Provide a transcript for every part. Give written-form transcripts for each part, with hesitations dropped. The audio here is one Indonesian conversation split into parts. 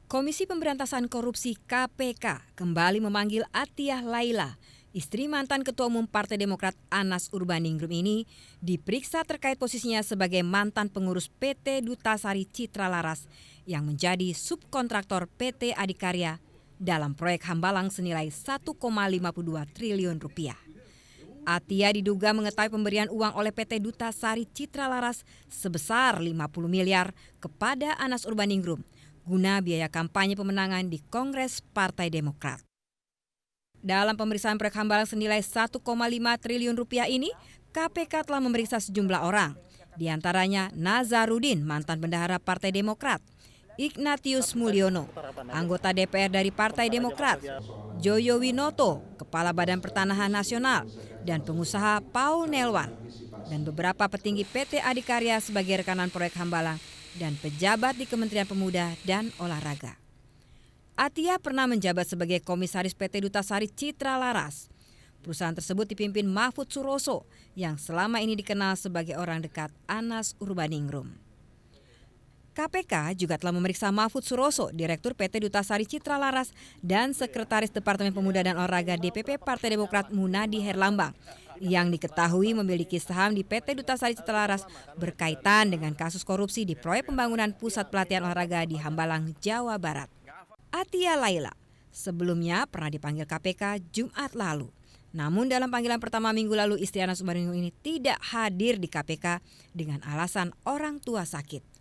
Komisi Pemberantasan Korupsi (KPK) kembali memanggil Athiah Laila, istri mantan Ketua Umum Partai Demokrat Anas Urbaningrum ini, diperiksa terkait posisinya sebagai mantan pengurus PT Dutasari Citra Laras yang menjadi subkontraktor PT Adikarya dalam proyek Hambalang senilai 1,52 triliun rupiah. Athiah diduga mengetahui pemberian uang oleh PT Dutasari Citra Laras sebesar 50 miliar kepada Anas Urbaningrum guna biaya kampanye pemenangan di Kongres Partai Demokrat. Dalam pemeriksaan proyek Hambalang senilai 1,5 triliun rupiah ini, KPK telah memeriksa sejumlah orang, di antaranya Nazarudin, mantan bendahara Partai Demokrat, Ignatius Mulyono, anggota DPR dari Partai Demokrat, Joyo Winoto, Kepala Badan Pertanahan Nasional, dan pengusaha Paul Nelwan, dan beberapa petinggi PT Adikarya sebagai rekanan proyek Hambalang dan pejabat di Kementerian Pemuda dan Olahraga. Athiah pernah menjabat sebagai komisaris PT Dutasari Citra Laras. Perusahaan tersebut dipimpin Mahfud Suroso yang selama ini dikenal sebagai orang dekat Anas Urbaningrum. KPK juga telah memeriksa Mahfud Suroso, Direktur PT Dutasari Citra Laras, dan Sekretaris Departemen Pemuda dan Olahraga DPP Partai Demokrat Munadi Herlambang, yang diketahui memiliki saham di PT Dutasari Citra Laras berkaitan dengan kasus korupsi di proyek pembangunan pusat pelatihan olahraga di Hambalang, Jawa Barat. Athiah Laila sebelumnya pernah dipanggil KPK Jumat lalu. Namun dalam panggilan pertama minggu lalu, istri Anas Urbaningrum ini tidak hadir di KPK dengan alasan orang tua sakit.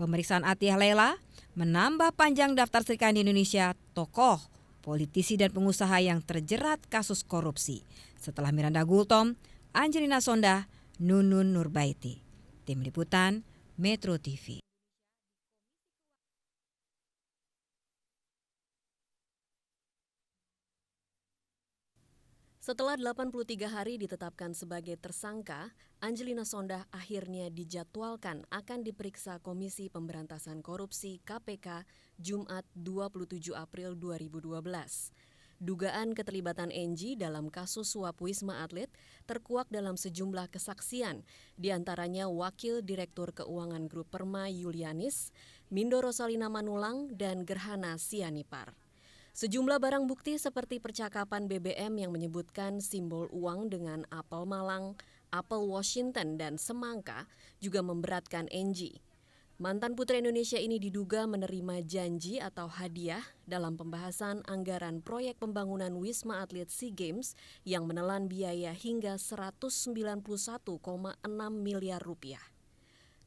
Pemeriksaan Athiah Laila menambah panjang daftar serikandi Indonesia tokoh, politisi dan pengusaha yang terjerat kasus korupsi setelah Miranda Gultom, Angelina Sondah, Nunun Nurbaiti. Tim Liputan Metro TV. Setelah 83 hari ditetapkan sebagai tersangka, Angelina Sondah akhirnya dijadwalkan akan diperiksa Komisi Pemberantasan Korupsi (KPK) Jumat 27 April 2012. Dugaan keterlibatan Engie dalam kasus suap Wisma Atlet terkuak dalam sejumlah kesaksian, diantaranya Wakil Direktur Keuangan Grup Perma Yulianis, Mindo Rosalina Manulang, dan Gerhana Sianipar. Sejumlah barang bukti seperti percakapan BBM yang menyebutkan simbol uang dengan apel Malang, apel Washington, dan semangka juga memberatkan Engie. Mantan Putri Indonesia ini diduga menerima janji atau hadiah dalam pembahasan anggaran proyek pembangunan Wisma Atlet SEA Games yang menelan biaya hingga 191,6 miliar rupiah.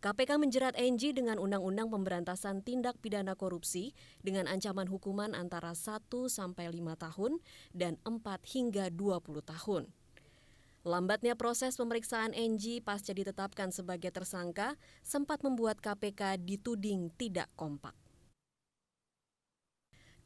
KPK menjerat Engie dengan Undang-Undang Pemberantasan Tindak Pidana Korupsi dengan ancaman hukuman antara 1 sampai 5 tahun dan 4 hingga 20 tahun. Lambatnya proses pemeriksaan Engie pasca ditetapkan sebagai tersangka sempat membuat KPK dituding tidak kompak.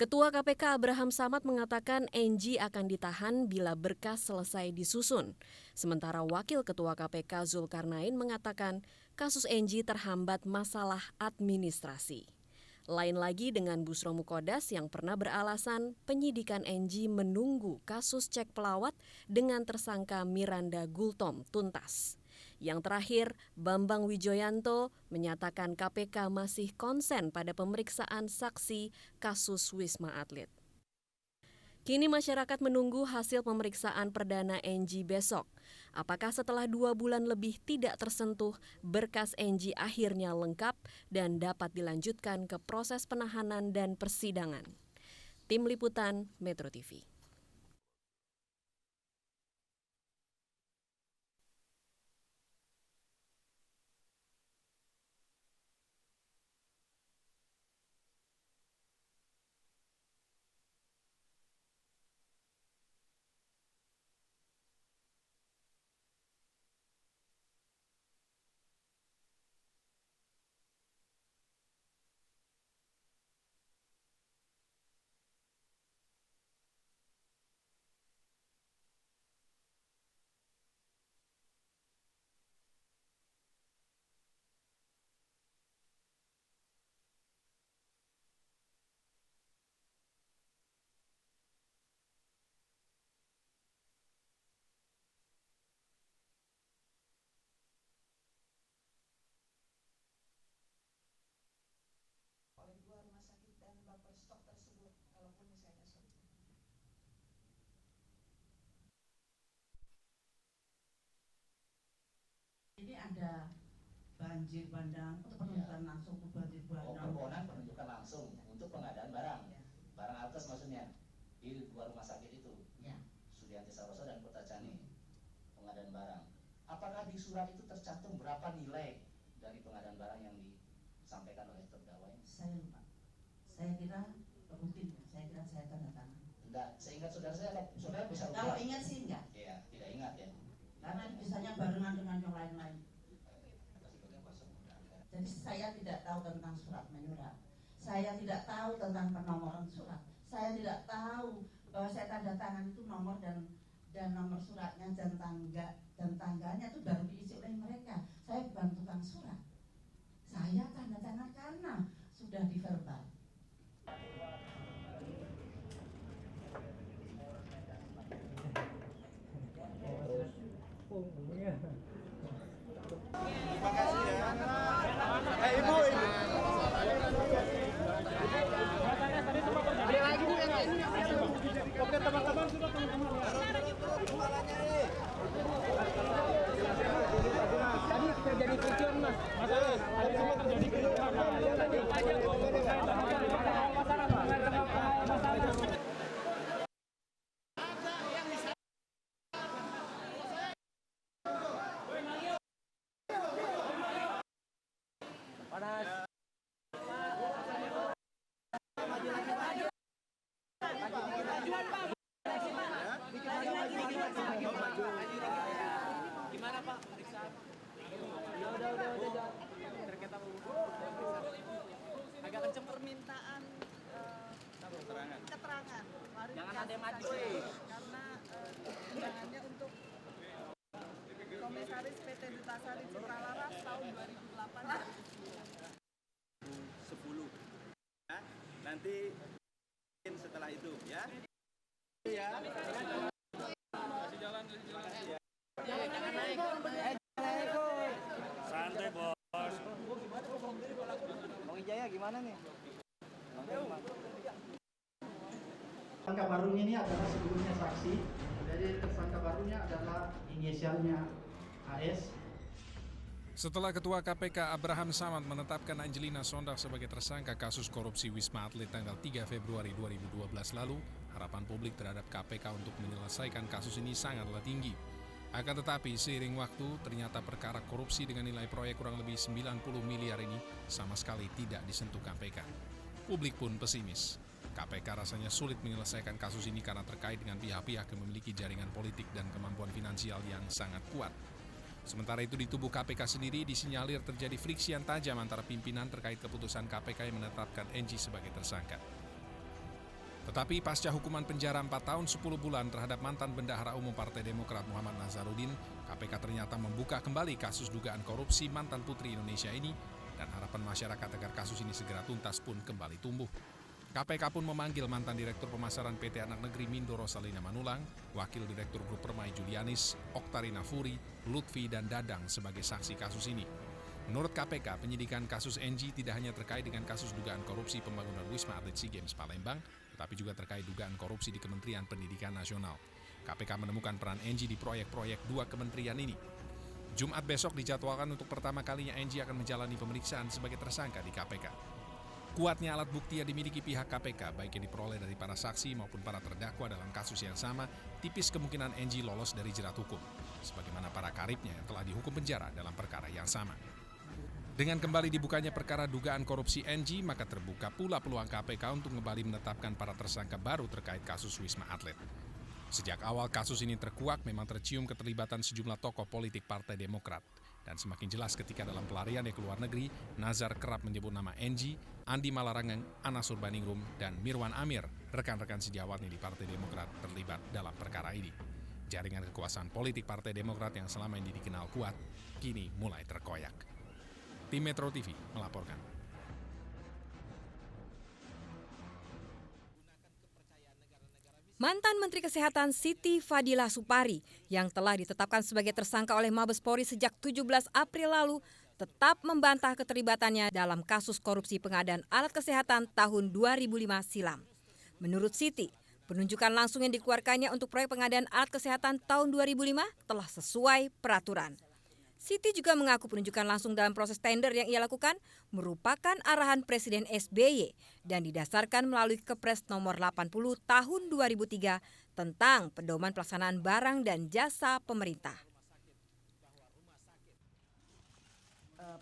Ketua KPK Abraham Samad mengatakan Engie akan ditahan bila berkas selesai disusun. Sementara Wakil Ketua KPK Zulkarnain mengatakan kasus Engie terhambat masalah administrasi. Lain lagi dengan Busro Mukodas yang pernah beralasan penyidikan Engie menunggu kasus cek pelawat dengan tersangka Miranda Gultom tuntas. Yang terakhir, Bambang Wijoyanto menyatakan KPK masih konsen pada pemeriksaan saksi kasus Wisma Atlet. Kini masyarakat menunggu hasil pemeriksaan perdana Engie besok. Apakah setelah 2 bulan lebih tidak tersentuh, berkas Engie akhirnya lengkap dan dapat dilanjutkan ke proses penahanan dan persidangan. Tim Liputan Metro TV. ada banjir bandang untuk penunjukan langsung ke banjir bandang. Permohonan penunjukan langsung untuk pengadaan barang, barang alkes maksudnya di dua rumah sakit itu, Sudianti Saroso dan Kota Cani, pengadaan barang. Apakah di surat itu tercantum berapa nilai dari pengadaan barang yang disampaikan oleh terdakwa ini? Saya lupa. Saya kira rutin, saya tanda tangan. Enggak, seingat saudara bisa lupa. Kalau ingat sih enggak. Iya, tidak ingat ya. Karena biasanya barengan dengan yang lain-lain. Jadi saya tidak tahu tentang surat menyurat. Saya tidak tahu tentang penomoran surat. Saya tidak tahu bahwa saya tanda tangan itu nomor dan nomor suratnya dan tangganya itu baru diisi oleh mereka. Saya bukan tukang surat. Saya tanda tangan karena sudah diverbal. Terima kasih ya. Ibu ini. Oke teman-teman sudah teman-teman. Tadi terjadi kericuan mas. Tadi semua terjadi kericuan. Gimana Pak pemeriksaan? Udah. Agak kenceng permintaan keterangan. Jangan ada yang maju. Karena undangannya untuk Komisaris PT Dutasari Citralaras tahun 2008. 10. Ya, nanti setelah itu ya. Ya. Kasih jalan ya. Jangan naik. Santai, Bos. Bang Ijaya gimana nih? Tersangka barunya ini adalah sebelumnya saksi. Jadi tersangka barunya adalah inisialnya AS. Setelah Ketua KPK Abraham Samad menetapkan Angelina Sondah sebagai tersangka kasus korupsi Wisma Atlet tanggal 3 Februari 2012 lalu, harapan publik terhadap KPK untuk menyelesaikan kasus ini sangatlah tinggi. Akan tetapi, seiring waktu, ternyata perkara korupsi dengan nilai proyek kurang lebih 90 miliar ini sama sekali tidak disentuh KPK. Publik pun pesimis. KPK rasanya sulit menyelesaikan kasus ini karena terkait dengan pihak-pihak yang memiliki jaringan politik dan kemampuan finansial yang sangat kuat. Sementara itu di tubuh KPK sendiri disinyalir terjadi friksi yang tajam antara pimpinan terkait keputusan KPK yang menetapkan Enji sebagai tersangka. Tetapi pasca hukuman penjara 4 tahun 10 bulan terhadap mantan Bendahara Umum Partai Demokrat Muhammad Nazarudin, KPK ternyata membuka kembali kasus dugaan korupsi mantan Putri Indonesia ini dan harapan masyarakat agar kasus ini segera tuntas pun kembali tumbuh. KPK pun memanggil mantan Direktur Pemasaran PT Anak Negeri Mindo Rosalina Manulang, Wakil Direktur Grup Permai Julianis, Oktarina Furi, Lutfi, dan Dadang sebagai saksi kasus ini. Menurut KPK, penyidikan kasus Enji tidak hanya terkait dengan kasus dugaan korupsi pembangunan Wisma Atlet SEA Games Palembang, tetapi juga terkait dugaan korupsi di Kementerian Pendidikan Nasional. KPK menemukan peran Enji di proyek-proyek 2 kementerian ini. Jumat besok dijadwalkan untuk pertama kalinya Enji akan menjalani pemeriksaan sebagai tersangka di KPK. Kuatnya alat bukti yang dimiliki pihak KPK, baik yang diperoleh dari para saksi maupun para terdakwa dalam kasus yang sama, tipis kemungkinan Enji lolos dari jerat hukum, sebagaimana para karibnya yang telah dihukum penjara dalam perkara yang sama. Dengan kembali dibukanya perkara dugaan korupsi Enji, maka terbuka pula peluang KPK untuk kembali menetapkan para tersangka baru terkait kasus Wisma Atlet. Sejak awal kasus ini terkuak, memang tercium keterlibatan sejumlah tokoh politik Partai Demokrat. Dan semakin jelas ketika dalam pelariannya ke luar negeri, Nazar kerap menyebut nama Enji, Andi Malarangeng, Anas Urbaningrum, dan Mirwan Amir, rekan-rekan sejawatnya di Partai Demokrat terlibat dalam perkara ini. Jaringan kekuasaan politik Partai Demokrat yang selama ini dikenal kuat, kini mulai terkoyak. Tim Metro TV melaporkan. Mantan Menteri Kesehatan Siti Fadila Supari yang telah ditetapkan sebagai tersangka oleh Mabes Polri sejak 17 April lalu tetap membantah keterlibatannya dalam kasus korupsi pengadaan alat kesehatan tahun 2005 silam. Menurut Siti, penunjukan langsung yang dikeluarkannya untuk proyek pengadaan alat kesehatan tahun 2005 telah sesuai peraturan. Siti juga mengaku penunjukan langsung dalam proses tender yang ia lakukan merupakan arahan Presiden SBY dan didasarkan melalui Kepres nomor 80 tahun 2003 tentang pedoman pelaksanaan barang dan jasa pemerintah.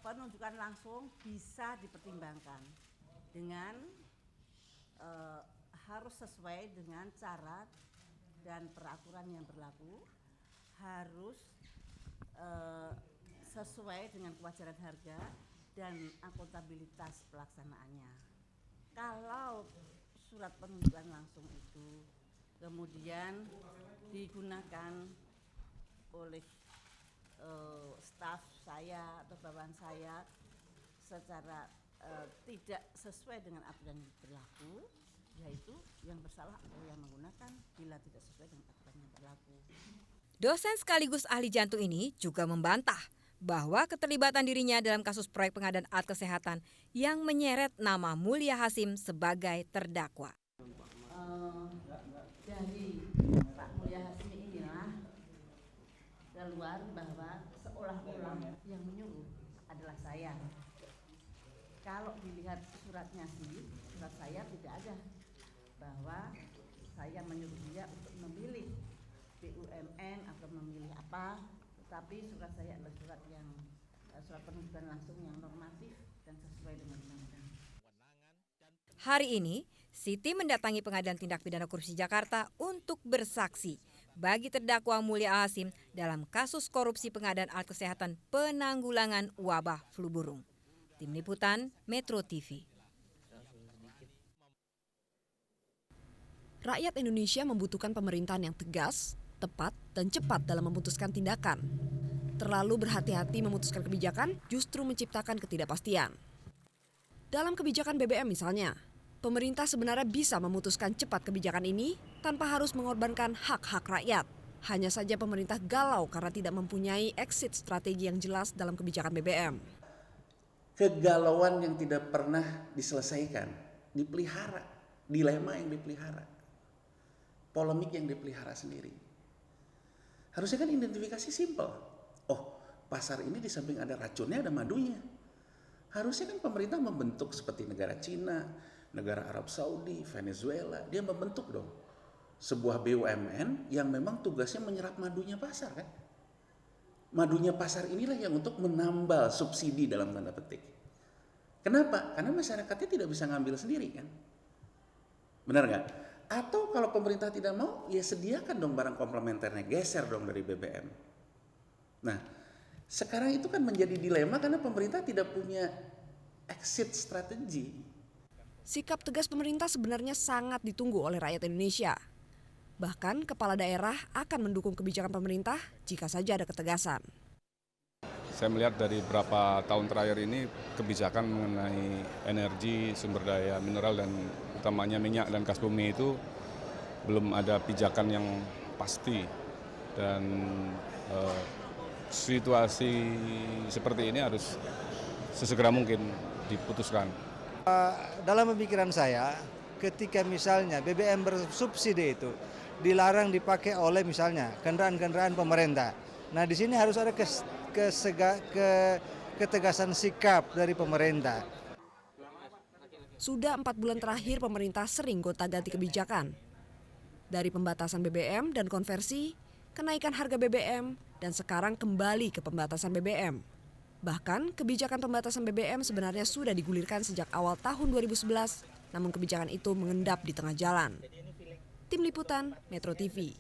Penunjukan langsung bisa dipertimbangkan dengan harus sesuai dengan syarat dan peraturan yang berlaku, harus sesuai dengan kewajaran harga dan akuntabilitas pelaksanaannya. Kalau surat penunjukan langsung itu kemudian digunakan oleh staf saya atau bawahan saya secara tidak sesuai dengan aturan yang berlaku, yaitu yang bersalah atau yang menggunakan bila tidak sesuai dengan aturan yang berlaku. Dosen sekaligus ahli jantung ini juga membantah bahwa keterlibatan dirinya dalam kasus proyek pengadaan alat kesehatan yang menyeret nama Mulia Hasyim sebagai terdakwa. Dari Pak Mulia Hasyim inilah keluar bahwa seolah-olah yang menyuruh adalah saya. Kalau dilihat suratnya sih, surat saya tidak ada bahwa saya menyuruh dia untuk memilih BUMN atau memilih apa, tetapi surat saya adalah surat penunjukan langsung yang normatif dan sesuai dengan undang-undang. Hari ini, Siti mendatangi Pengadilan Tindak Pidana Korupsi Jakarta untuk bersaksi bagi terdakwa Mulia Hasyim dalam kasus korupsi pengadaan alat kesehatan penanggulangan wabah flu burung. Tim Liputan Metro TV. Rakyat Indonesia membutuhkan pemerintahan yang tegas, tepat, dan cepat dalam memutuskan tindakan. Terlalu berhati-hati memutuskan kebijakan justru menciptakan ketidakpastian. Dalam kebijakan BBM misalnya, pemerintah sebenarnya bisa memutuskan cepat kebijakan ini tanpa harus mengorbankan hak-hak rakyat. Hanya saja pemerintah galau karena tidak mempunyai exit strategi yang jelas dalam kebijakan BBM. Kegalauan yang tidak pernah diselesaikan, dipelihara, dilema yang dipelihara, polemik yang dipelihara sendiri. Harusnya kan identifikasi simpel. Oh, pasar ini di samping ada racunnya ada madunya. Harusnya kan pemerintah membentuk seperti negara Cina, negara Arab Saudi, Venezuela. Dia membentuk dong sebuah BUMN yang memang tugasnya menyerap madunya pasar kan. Madunya pasar inilah yang untuk menambal subsidi dalam tanda petik. Kenapa? Karena masyarakatnya tidak bisa ngambil sendiri kan. Benar nggak? Atau kalau pemerintah tidak mau, ya sediakan dong barang komplementernya, geser dong dari BBM. Nah, sekarang itu kan menjadi dilema karena pemerintah tidak punya exit strategi. Sikap tegas pemerintah sebenarnya sangat ditunggu oleh rakyat Indonesia. Bahkan kepala daerah akan mendukung kebijakan pemerintah jika saja ada ketegasan. Saya melihat dari beberapa tahun terakhir ini kebijakan mengenai energi, sumber daya mineral dan utamanya minyak dan gas bumi itu belum ada pijakan yang pasti dan situasi seperti ini harus sesegera mungkin diputuskan. Dalam pemikiran saya, ketika misalnya BBM bersubsidi itu dilarang dipakai oleh misalnya kendaraan-kendaraan pemerintah. Nah di sini harus ada ketegasan sikap dari pemerintah. Sudah 4 bulan terakhir pemerintah sering gonta-ganti kebijakan. Dari pembatasan BBM dan konversi, kenaikan harga BBM, dan sekarang kembali ke pembatasan BBM. Bahkan kebijakan pembatasan BBM sebenarnya sudah digulirkan sejak awal tahun 2011, namun kebijakan itu mengendap di tengah jalan. Tim Liputan Metro TV.